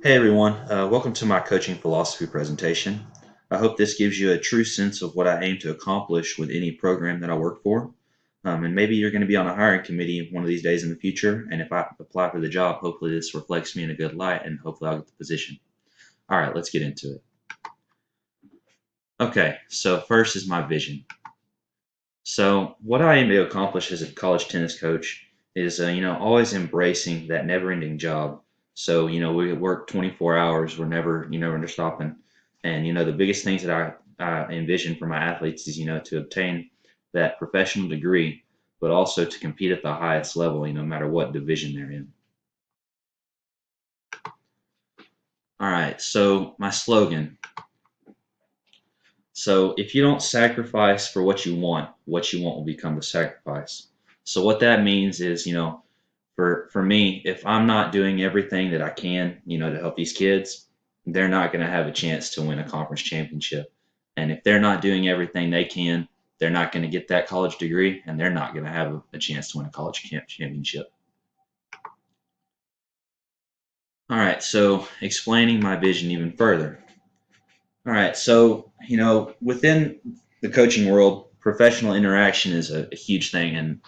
Hey everyone, welcome to my coaching philosophy presentation. I hope this gives you a true sense of what I aim to accomplish with any program that I work for. And maybe you're going to be on a hiring committee one of these days in the future, and if I apply for the job, hopefully this reflects me in a good light and hopefully I'll get the position. All right, let's get into it. Okay, so first is my vision. So what I aim to accomplish as a college tennis coach is, always embracing that never-ending job. So, we work 24 hours. We're never stopping. And, the biggest things that I envision for my athletes is, to obtain that professional degree, but also to compete at the highest level, no matter what division they're in. All right. So my slogan. So if you don't sacrifice for what you want will become the sacrifice. So what that means is, for me, if I'm not doing everything that I can, to help these kids, they're not going to have a chance to win a conference championship. And if they're not doing everything they can, they're not going to get that college degree, and they're not going to have a chance to win a college championship. All right, so explaining my vision even further. All right, so within the coaching world, professional interaction is a huge thing, and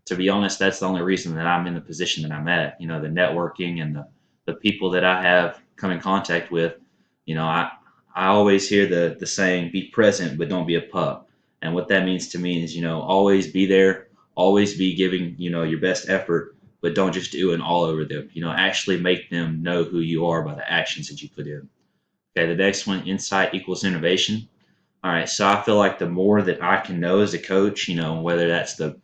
to be honest, that's the only reason that I'm in the position that I'm at. The networking and the people that I have come in contact with. I always hear the saying, "Be present, but don't be a pup." And what that means to me is, always be there, always be giving your best effort, but don't just do it all over them. Actually make them know who you are by the actions that you put in. Okay, the next one, insight equals innovation. All right, so I feel like the more that I can know as a coach, whether that's the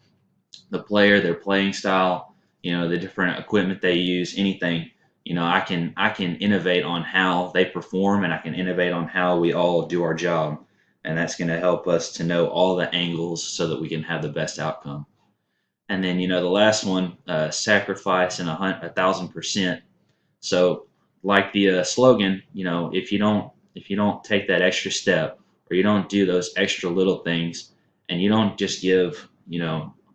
player, their playing style, the different equipment they use, anything, I can innovate on how they perform, and I can innovate on how we all do our job, and that's going to help us to know all the angles so that we can have the best outcome. And then the last one, sacrifice and 1,000%. So, like the slogan, if you don't take that extra step, or you don't do those extra little things, and you don't just give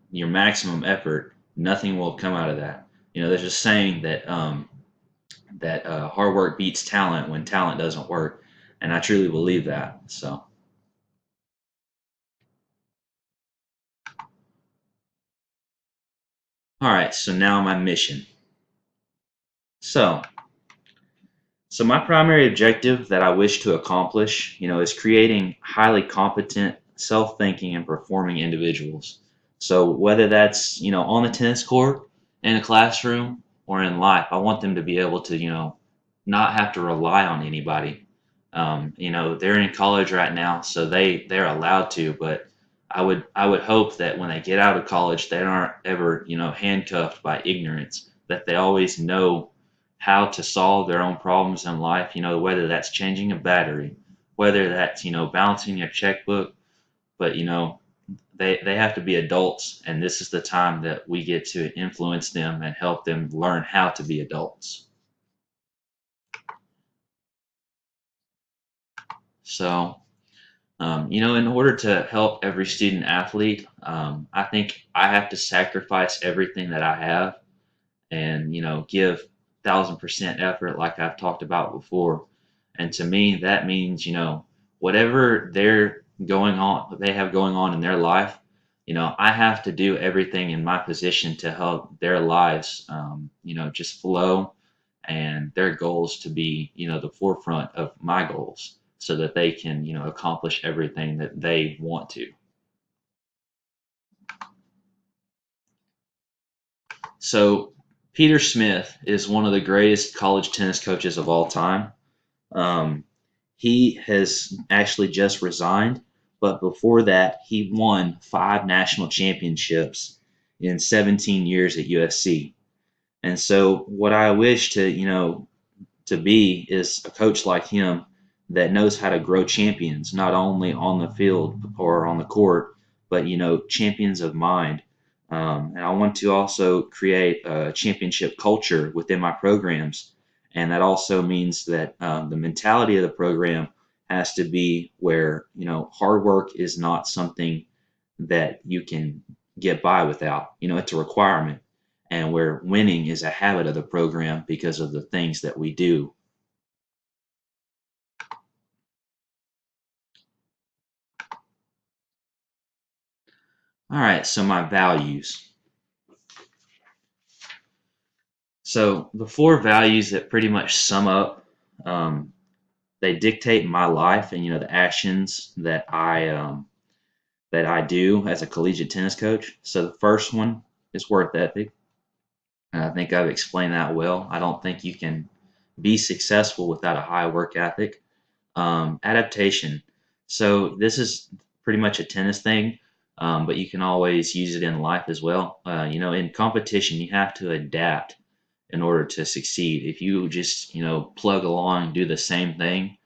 your maximum effort, nothing will come out of that. There's a saying that hard work beats talent when talent doesn't work, and I truly believe that. So, all right. So now my mission. So, So my primary objective that I wish to accomplish, is creating highly competent, self-thinking, and performing individuals. So whether that's, on the tennis court, in a classroom, or in life, I want them to be able to, not have to rely on anybody. They're in college right now, so they're allowed to, but I would hope that when they get out of college, they aren't ever, handcuffed by ignorance. That they always know how to solve their own problems in life, whether that's changing a battery, whether that's, balancing a checkbook, but, they have to be adults, and this is the time that we get to influence them and help them learn how to be adults. So, in order to help every student athlete, I think I have to sacrifice everything that I have and give 1,000% effort like I've talked about before. And to me that means whatever they have going on in their life, I have to do everything in my position to help their lives just flow, and their goals to be the forefront of my goals, so that they can accomplish everything that they want to. So Peter Smith is one of the greatest college tennis coaches of all time. Um, he has actually just resigned, but before that, he won 5 national championships in 17 years at USC. And so, what I wish to be is a coach like him that knows how to grow champions, not only on the field or on the court, but champions of mind. And I want to also create a championship culture within my programs, and that also means that the mentality of the program has to be where hard work is not something that you can get by without. It's a requirement, and where winning is a habit of the program because of the things that we do. All right, so my values. So the four values that pretty much sum up, um, they dictate my life and the actions that I do as a collegiate tennis coach. So the first one is work ethic, and I think I've explained that well. I don't think you can be successful without a high work ethic. Adaptation. So this is pretty much a tennis thing, but you can always use it in life as well. In competition, you have to adapt in order to succeed. If you just plug along, do the same thing,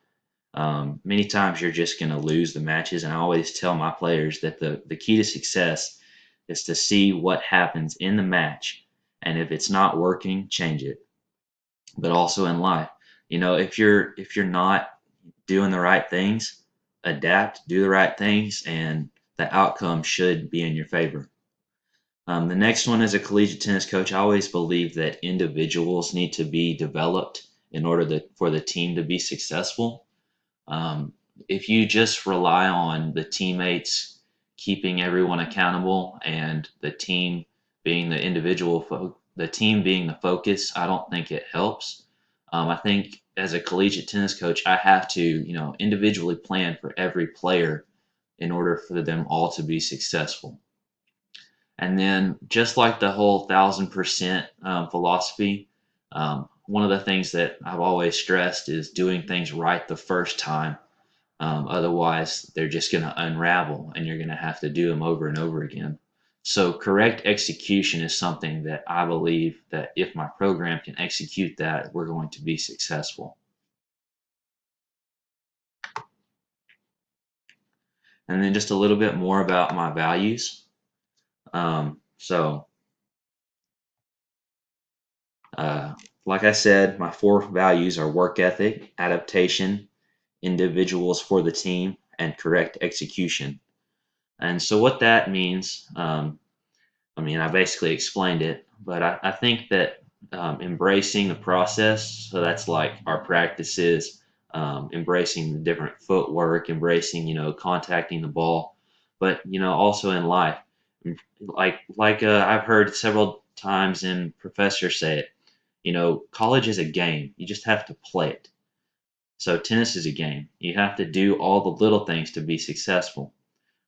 many times you're just going to lose the matches. And I always tell my players that the key to success is to see what happens in the match, and if it's not working, change it. But also in life, if you're not doing the right things, adapt, do the right things, and the outcome should be in your favor. The next one, as a collegiate tennis coach, I always believe that individuals need to be developed in order for the team to be successful. Um, if you just rely on the teammates keeping everyone accountable and the team being the team being the focus, I don't think it helps. I think as a collegiate tennis coach, I have to, individually plan for every player in order for them all to be successful. And then, just like the whole 1,000% philosophy, one of the things that I've always stressed is doing things right the first time. Otherwise, they're just going to unravel and you're going to have to do them over and over again. So, correct execution is something that I believe that if my program can execute that, we're going to be successful. And then, just a little bit more about my values. So, uh, like I said, my four values are work ethic, adaptation, individuals for the team, and correct execution. And so, what that means, I mean, I basically explained it, but I think that embracing the process, so that's like our practices, embracing the different footwork, embracing, contacting the ball, but, also in life, I've heard several times in professors say it, college is a game. You just have to play it. So tennis is a game. You have to do all the little things to be successful.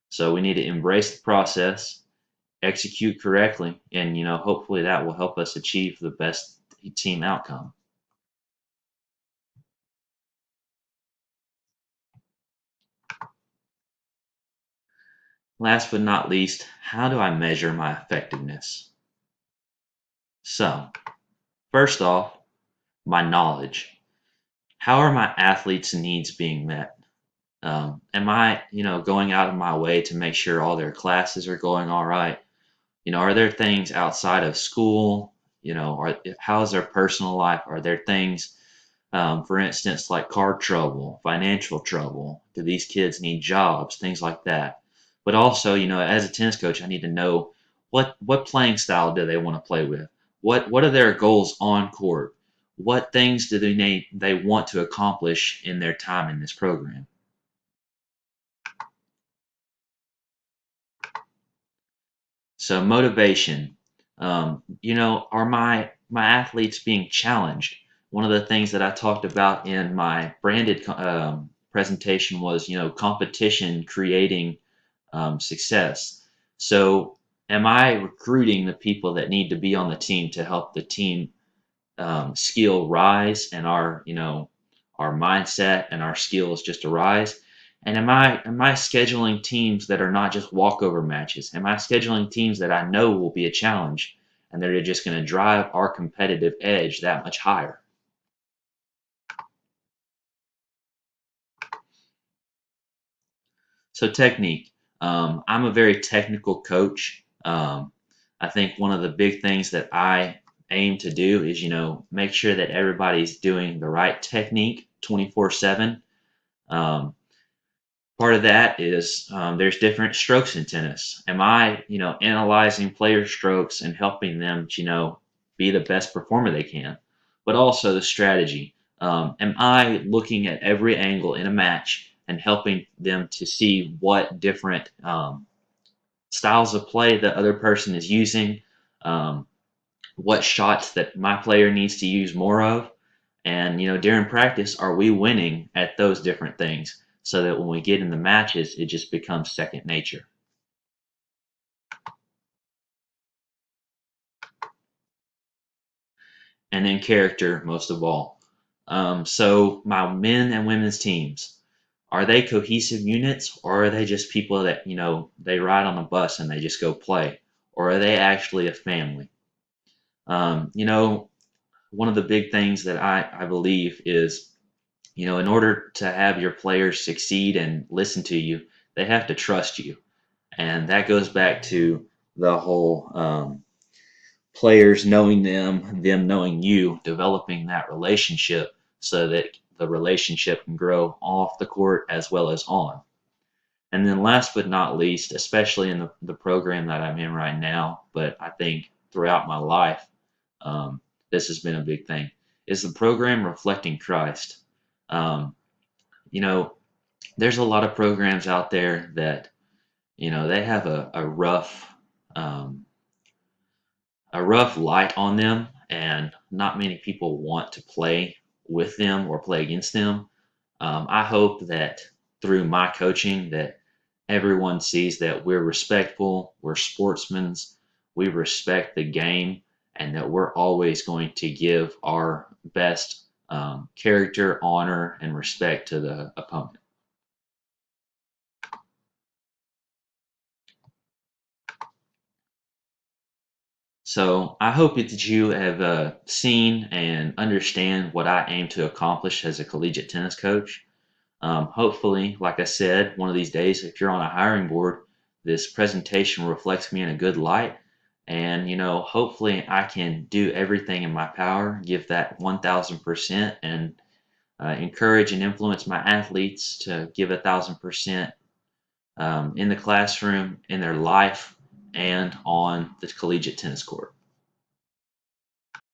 So we need to embrace the process, execute correctly, and hopefully that will help us achieve the best team outcome. Last but not least, how do I measure my effectiveness? So, first off, my knowledge. How are my athletes' needs being met? Am I, going out of my way to make sure all their classes are going all right? Are there things outside of school? How's their personal life? Are there things, for instance, like car trouble, financial trouble? Do these kids need jobs? Things like that. But also, as a tennis coach, I need to know what playing style do they want to play with? What are their goals on court? What things do they want to accomplish in their time in this program? So motivation, are my athletes being challenged? One of the things that I talked about in my branded presentation was, competition creating success. So am I recruiting the people that need to be on the team to help the team skill rise and our mindset and our skills just arise? And am I scheduling teams that are not just walkover matches? Am I scheduling teams that I know will be a challenge and that are just going to drive our competitive edge that much higher? So technique. I'm a very technical coach. I think one of the big things that I aim to do is, make sure that everybody's doing the right technique 24/7. Um, Part of that is there's different strokes in tennis. Am I, analyzing player strokes and helping them, to, be the best performer they can? But also the strategy. Am I looking at every angle in a match and helping them to see what different styles of play that other person is using, um, what shots that my player needs to use more of, and during practice, are we winning at those different things so that when we get in the matches, it just becomes second nature. And then character, most of all. So my men and women's teams, are they cohesive units, or are they just people that they ride on a bus and they just go play, or are they actually a family? One of the big things that I believe is, in order to have your players succeed and listen to you, they have to trust you. And that goes back to the whole players knowing them knowing you, developing that relationship so that the relationship can grow off the court as well as on. And then last but not least, especially in the program that I'm in right now, but I think throughout my life, um, this has been a big thing, is the program reflecting Christ. Um, you know, there's a lot of programs out there that, they have um, a rough light on them, and not many people want to play with them or play against them. I hope that through my coaching that everyone sees that we're respectful, we're sportsmen, we respect the game, and that we're always going to give our best character, honor, and respect to the opponent. So I hope that you have seen and understand what I aim to accomplish as a collegiate tennis coach. Hopefully, like I said, one of these days, if you're on a hiring board, this presentation reflects me in a good light. And, hopefully I can do everything in my power, give that 1000%, and encourage and influence my athletes to give 1000% in the classroom, in their life, and on the collegiate tennis court.